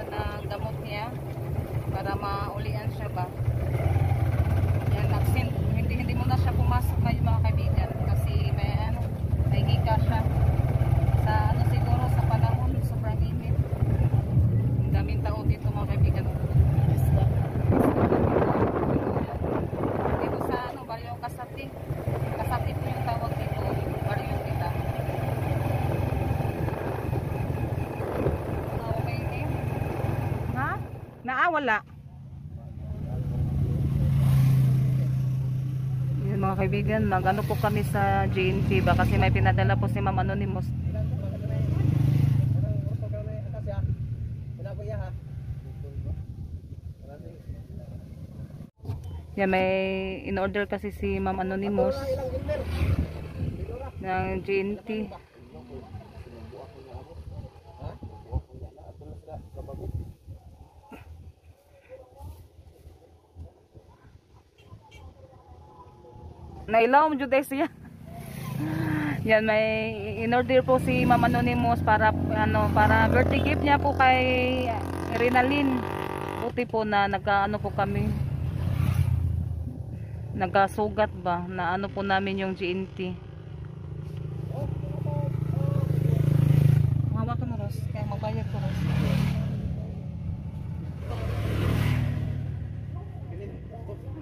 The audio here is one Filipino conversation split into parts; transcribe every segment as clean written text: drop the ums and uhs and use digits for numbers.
yun na gamot niya para maulian siya ba. Yan, hindi mo na siya pumasok ngayon mga kaibigan kasi may hika siya. Sa siguro sa panahon sobrang init. Ang daming tao dito mga kaibigan. Dito sa Baryo Kasati. Kasati po yung tawag dito. Baryo kita. Okay eh. Ha? Wala. Yun mga kaibigan, mag-ano po kami sa JNT ba kasi may pinadala po si Ma'am Anonymous. Yan, may in-order kasi si Ma'am Anonymous ng JNT. Nailaw mo dyan siya. Yan, may in-order po si Ma'am Anonymous para birthday gift niya po kay Rinalyn. Buti po na nagkaano po kami. Nagkasugat ba na ano po namin yung GNT. Hawakan mo Ros, kaya magbayad ko Ros.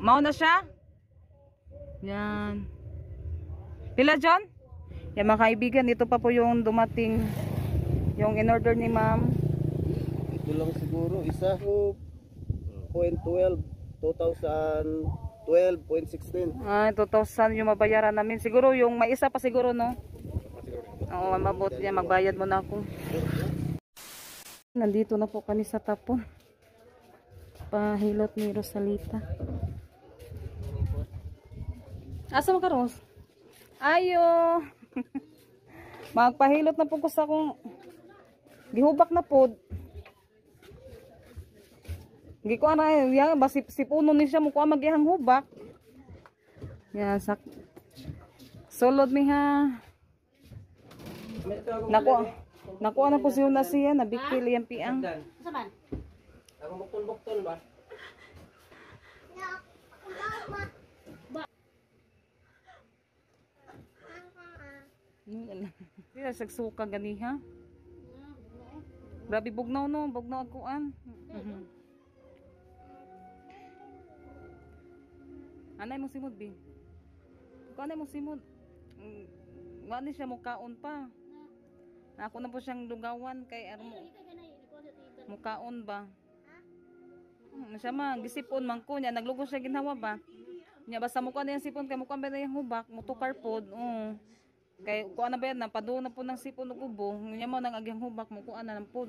Mau na siya? Yan. Pila John? Yan mga kaibigan, ito pa po yung dumating yung in-order ni Ma'am. Ito lang siguro, isa po 0.12 2012.16. 2,000 yung mabayaran namin. Siguro yung may isa pa siguro no? Oo, mabot niya. Magbayad mo na ako. Nandito na po kami sa tapon. Pahilot ni Rosalita. Asa mo ka Ros? Ayo. Magpahilot na po ko sa akong gihubak na po. Hindi ko yan, sipuno ni siya mukha magihang hubak. Yan, solod mi ha. Nakuha na po siya na siya, nabikil yung piang. Saman? Ang bukton-bukton ba? Hindi na sagsuka ganiha. Grabe bugnaw no, bugnaw akuan. Anay mo simod, Bi. Kung anay mo simod, wala siya mukaon pa. Ako na po siyang lugawan kay mukaon ba. Siya gisipon man ko niya, naglugo siya ginawa ba. Niya basta mukha na yung sipon, kay mukha ba na yung hubak, mutukar po. Kay kuha na ba yan, napado na po ng sipon ng ubo. Niya mo nang agyang hubak, mukha na ng po.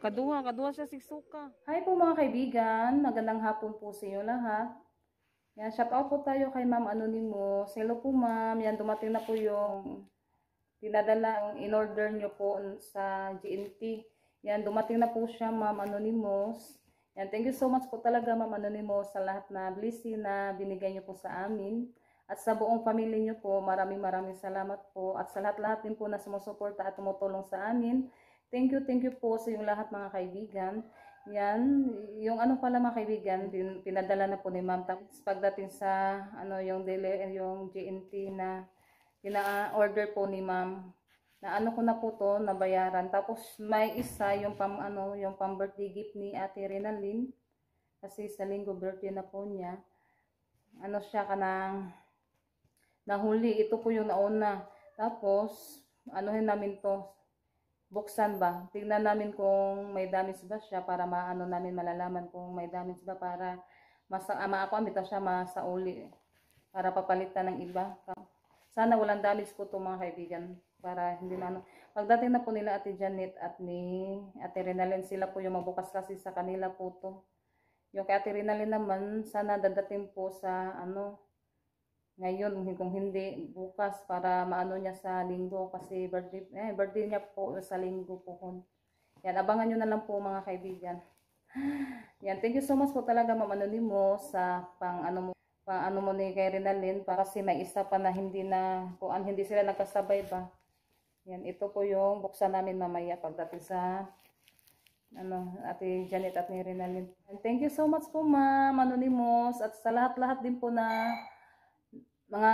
Kaduha siya sigsuka. Hi po mga kaibigan, magandang hapon po sa inyo lahat. Yan, shout out po tayo kay Ma'am Anonymous. Hello po ma'am, yan dumating na po yung pinadala, in-order nyo po sa GNT. Yan, dumating na po siya Ma'am Anonymous. Yan, thank you so much po talaga Ma'am Anonymous sa lahat na blessing na binigay nyo po sa amin. At sa buong pamilya nyo po, maraming salamat po. At sa lahat-lahat din po na sumusuporta at tumutulong sa amin. Thank you po sa yung lahat mga kaibigan. Yan, yung ano pala mga kaibigan, pinadala na po ni Ma'am. Tapos pagdating sa yung GNT na pina-order po ni Ma'am, na ko na po to, nabayaran. Tapos may isa yung pang birthday gift ni Ate Rinalyn. Kasi sa linggo birthday na po niya. Siya kanang nahuli, ito po yung nauna. Tapos namin to, buksan ba? Tingnan namin kung may damage ba siya para namin malalaman kung may damage ba para maakuamita siya masauli para papalitan ng iba. Sana walang damage po to mga kaibigan para hindi na pagdating na po nila Ate Janet at ni Ate Rinalyn, sila po yung mabukas kasi sa kanila po to. Yung kay Ate Rinalyn naman, sana dadating po sa ngayon, kung hindi bukas para niya sa linggo kasi birthday niya po sa linggo po. Yan, abangan nyo na lang po mga kaibigan. Yan, thank you so much po talaga Ma'am Anonymous sa pang mo ni kay Rinalyn, para kasi may isa pa na hindi sila nagkasabay ba. Yan, ito po yung buksan namin mamaya pagdating sa Ate Janet at ni Renalyn. And thank you so much po Ma'am Anonymous at sa lahat-lahat din po na mga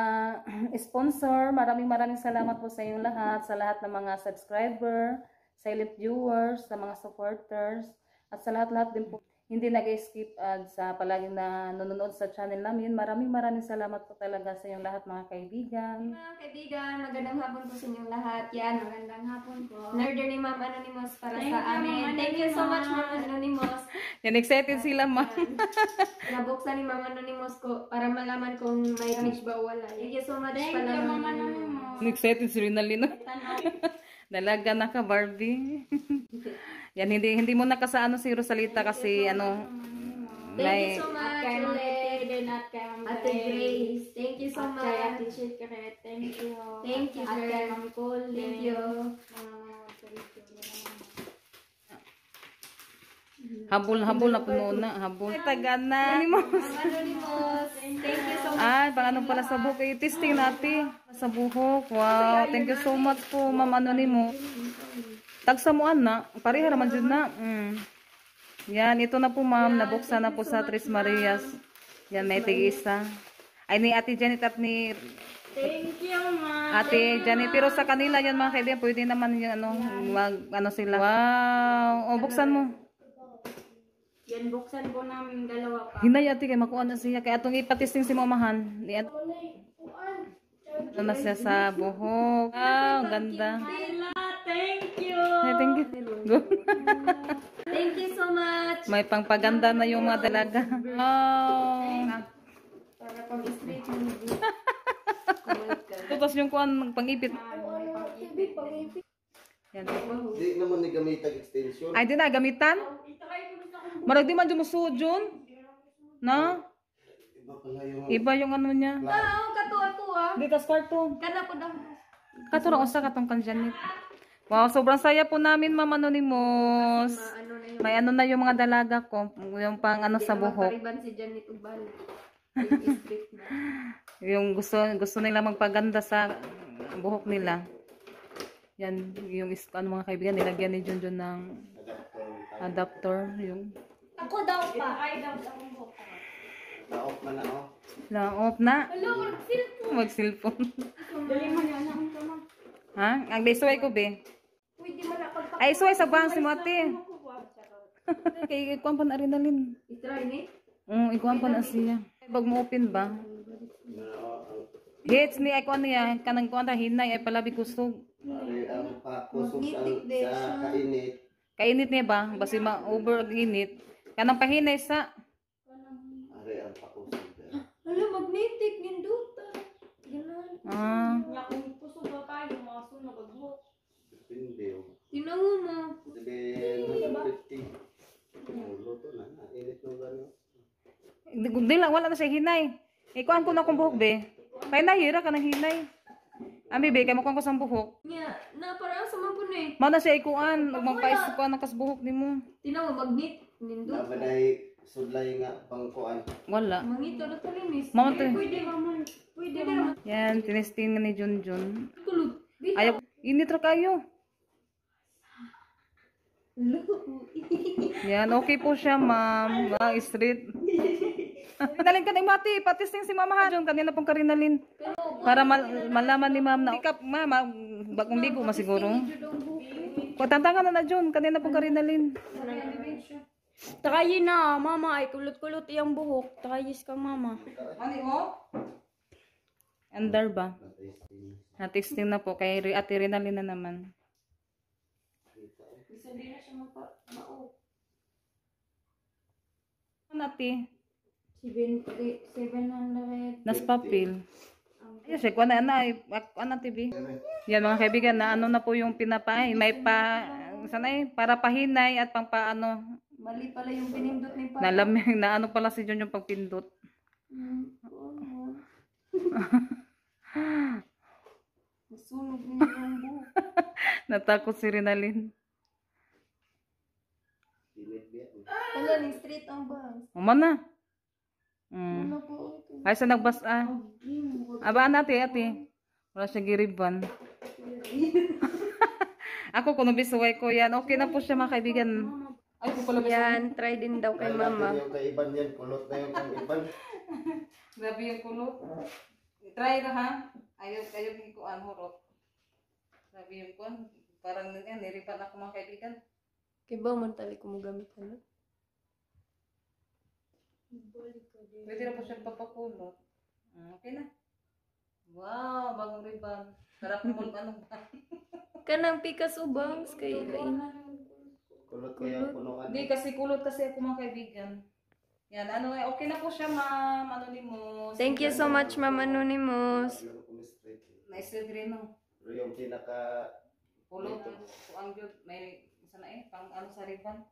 sponsor. Maraming salamat po sa inyong lahat, sa lahat ng mga subscriber, silent viewers, sa mga supporters, at sa lahat-lahat din po hindi nag-skip ads sa palaging na nanonood sa channel namin. Maraming salamat po talaga sa inyong lahat mga kaibigan. Mga kaibigan, magandang hapon po sa inyong lahat. Yan, magandang hapon po. Order ni Ma'am Anonymous para sa amin. Thank you so much, Ma'am Anonymous. Yan, excited sila Ma'am. Nabuksan ni Ma'am Anonymous ko para malaman kung may damage ba o wala. Thank you so much pala, Ma'am Anonymous. Excited si Renalyn. Dalaga na ka Barbie. Yan, hindi mo nakasaano si Rosalita kasi Thank you so much, Ate Grace. Thank you so much. Ate Secret, thank you. Thank you, Ate sir. Ma'am Colin. Thank you. habol na puno na. Habol. Taga na. Ma'am Anonymous. Thank you so much. Ay, paano pala sa buhok? Testing natin. Sa buhok. Wow. Thank you so much po, Ma'am Anonymous. Tagsamuan na. Pareha naman dyan na. Yan, ito na po ma'am. Nabuksan na po sa Tres Marias. Yan, may tig-isa. Ay, ni Ate Janet at ni Thank you, Ma'am. Ate Janet. Pero sa kanila yan mga kaibigan, pwede naman yung sila. Wow. O, buksan mo. Yan, buksan po namin dalawa pa. Hinay ate, kay makuha na siya. Kaya itong ipatisting si mamahan. Ito na siya sa buhok. Wow, ganda. Thank you. Ay, thank you. Go. Thank you so much. May pangpaganda na yung mga dalaga. Wow. Para pag-straight mo. Tapos yung kuhan, pang-ipit. Yan. Di naman ni gamitag extension. Ay, di na, gamitan? Marag di man dumusod yun. Na? Iba pala yung... Iba yung ano niya. Katuwa-tuwa. Dito sa cartoon. Kana po daw. Katura usa katong kanjanit. Wow, sobrang saya po namin, Ma'am Anonymous. May ano na yung mga dalaga ko. Yung pang sa buhok. Pariban si Janet Ubal. Yung gusto nila magpaganda sa buhok nila. Yan, yung mga kaibigan, nilagyan ni Junjun ng adapter. Yung Ako daw pa. Ay, daw sa akong buhok. Na-off na na, oh. na-off na. Mag-cellphone. Dali mo yan ang kamang. Ha? Ang besuay ko, be. Pwede mo na pagpapalala. Ay, suway sa bang si Mati. Kaya ikuan pa na Renalyn. I-try ni. Ikuan pa na siya. Bag mo open ba? Hits ni ikuan niya. Kanang kuan ta hinay ay palabi kusog. Pare ang pakusog sa kainit. Kainit niya ba? Basi ma-over init. Kanang pahinay sa... Pare ang pakusog. Hala, magnetic. Ginduta. Ganun. Nya kung puso ba tayo, mga sunog ang buhok. Depende, oh. Tinango mo. Sabi, 150. Luto na. Init ng gano'n. Di lang, wala na siya hinay. Ikuan ko na kong buhok, be. Kaya nahira ka ng hinay. Ami, be, kaya makuha ko sa buhok. Nya, na parang sa mampun eh. Mana siya ikuan. Magpais ko ang nakas buhok ni mo. Tinango, magnet. Nindot. Nabaday sudlay nga pangkuan. Wala. Mangito na talinis. Mama to. Pwede naman. Pwede naman. Yan, tinesting ni Junjun. Kulog. Ayaw, init ra kayo. Yan, okay po siya, ma'am. Street. Rinalyn ka na Mati, patisting si Mama Hajon. Kanina pong karinalin. Para malaman ni ma'am na, ikap, mama, bagong ligo masiguro. Patantangan na na Jun, kanina pong karinalin. Takayin na, mama. Ay, kulot-kulot iyang buhok. Takayis ka, mama. Ano mo? Andar ba? Na-testing na po, kay Ate Rinalyn na naman. Sabi na siya magpa-mao. Nati, 700. nas papel. Yes, kuha na TV. Yan mga kaibigan, na ano na po yung pinapay. May para pahinay at pang paano. Mali pala yung pinindot ni Papa. Nalamig na ano pala si John yung pagpindot. Nasunog niya yung buhok. Natakot si Rinalyn. Wala, ni straight ang bangs. Uma na. Ano po ito? Ay sa nagbas Abaan ate. Wala siya giriban. Ako kung nabisuway ko yan, okay na po siya mga kaibigan. Ay, po pala Yan, try din daw kay mama. Yung kay Iban yan, kulot na yung kay Iban. Grabe yung kulot. Try na ha. Ayaw hikuan horot. Grabe yung kuan. Parang yan, niripan ako mga kaibigan. Kay ba man tali ko mo gamit ano? Pwede na po siya papakulot. Okay na. Wow, bagong riban. Sarap mo ano ba? Kanang pikas ubangs kay lain. Kulot ko yung punuan. Hindi, kasi kulot kasi ako mga kaibigan. Yan, ano okay na po siya, ma'am. Anonymous. Thank you so much, Ma'am Anonymous. Ano ko straight. Na-straight rin, no? Pero yung pinaka Kulot. Ang good. May isa na pang ano sa riban.